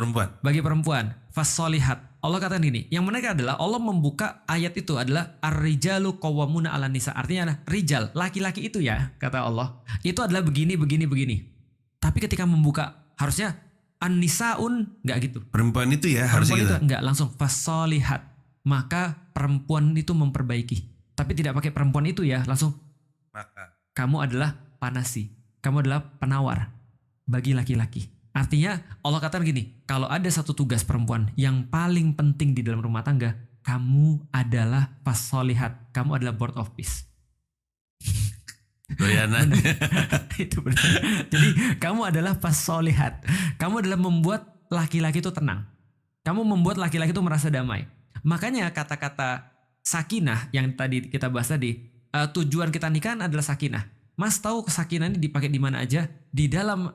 Perempuan. Bagi perempuan, fasolihat. Allah katakan gini, yang menarik adalah Allah membuka ayat itu adalah ar-rijalu qawwamuna 'alan nisa. Artinya ada rijal, laki-laki itu ya, kata Allah. Itu adalah begini, begini, begini. Tapi ketika membuka harusnya an-nisaun enggak gitu. Perempuan itu ya harusnya Perempuan gitu. itu enggak langsung fasolihat. Maka perempuan itu memperbaiki. Tapi tidak pakai perempuan itu ya, langsung Maka. kamu adalah panasi. Kamu adalah penawar bagi laki-laki. Artinya Allah katakan gini, kalau ada satu tugas perempuan yang paling penting di dalam rumah tangga, kamu adalah fasolihat, kamu adalah board of peace. Doyanan. Itu benar. Jadi kamu adalah fasolihat, kamu adalah membuat laki-laki itu tenang, kamu membuat laki-laki itu merasa damai. Makanya kata-kata sakinah yang tadi kita bahas tadi, tujuan kita nikahan adalah sakinah. Mas tahu sakinah ini dipakai di mana aja? Di dalam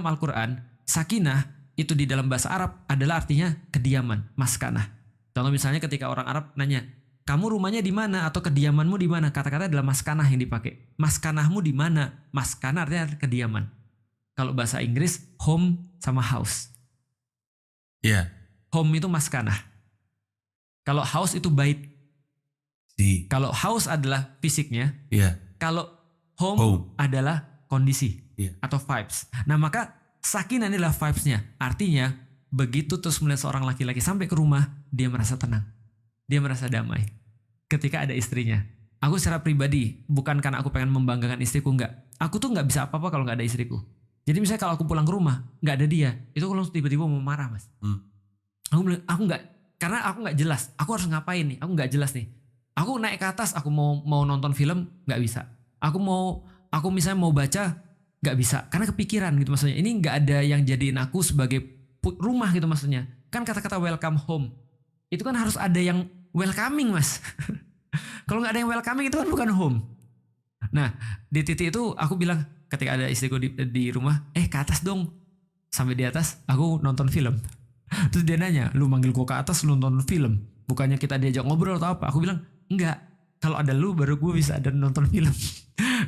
Al-Quran, sakinah itu di dalam bahasa Arab adalah artinya kediaman, maskanah. Contoh misalnya ketika orang Arab nanya, kamu rumahnya di mana atau kediamanmu di mana? Kata-kata adalah maskanah yang dipakai. Maskanahmu di mana? Maskanah artinya kediaman. Kalau bahasa Inggris, home sama house. Iya. Home itu maskanah. Kalau house itu bait. Kalau house adalah fisiknya. Iya. Kalau home adalah kondisi atau vibes. Nah maka sakinah inilah vibes-nya. Artinya begitu terus melihat seorang laki-laki sampai ke rumah, dia merasa tenang. Dia merasa damai. Ketika ada istrinya. Aku secara pribadi, bukan karena aku pengen membanggakan istriku, enggak. Aku tuh enggak bisa apa-apa kalau enggak ada istriku. Jadi misalnya kalau aku pulang ke rumah, enggak ada dia, itu aku langsung tiba-tiba mau marah, Mas. Aku enggak, karena aku enggak jelas. Aku harus ngapain nih? Aku enggak jelas nih. Aku naik ke atas, aku mau nonton film, enggak bisa. Aku misalnya mau baca, nggak bisa karena kepikiran gitu maksudnya. Ini nggak ada yang jadiin aku sebagai rumah gitu maksudnya. Kan kata-kata welcome home itu kan harus ada yang welcoming, Mas. Kalau nggak ada yang welcoming itu kan bukan home. Nah di titik itu aku bilang ketika ada istriku di rumah, ke atas dong. Sampai di atas aku nonton film. Terus dia nanya, lu manggil gua ke atas lu nonton film, bukannya kita diajak ngobrol atau apa? Aku bilang enggak, kalau ada lu baru gue bisa ada nonton film.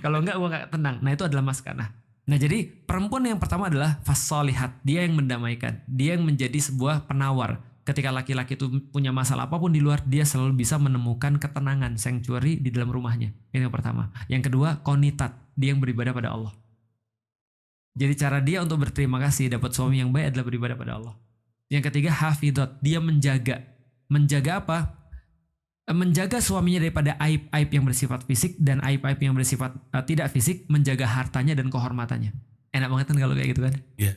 Kalau enggak gue gak tenang. Nah itu adalah maskanah. Nah jadi perempuan yang pertama adalah fasolihat. Dia yang mendamaikan. Dia yang menjadi sebuah penawar. Ketika laki-laki itu punya masalah apapun di luar, dia selalu bisa menemukan ketenangan, sanctuary di dalam rumahnya. Ini yang pertama. Yang kedua, qonitat. Dia yang beribadah pada Allah. Jadi cara dia untuk berterima kasih dapat suami yang baik adalah beribadah pada Allah. Yang ketiga, hafidot. Dia menjaga. Menjaga apa? Menjaga suaminya daripada aib-aib yang bersifat fisik dan aib-aib yang bersifat tidak fisik, menjaga hartanya dan kehormatannya. Enak banget kan kalau kayak gitu kan? Iya.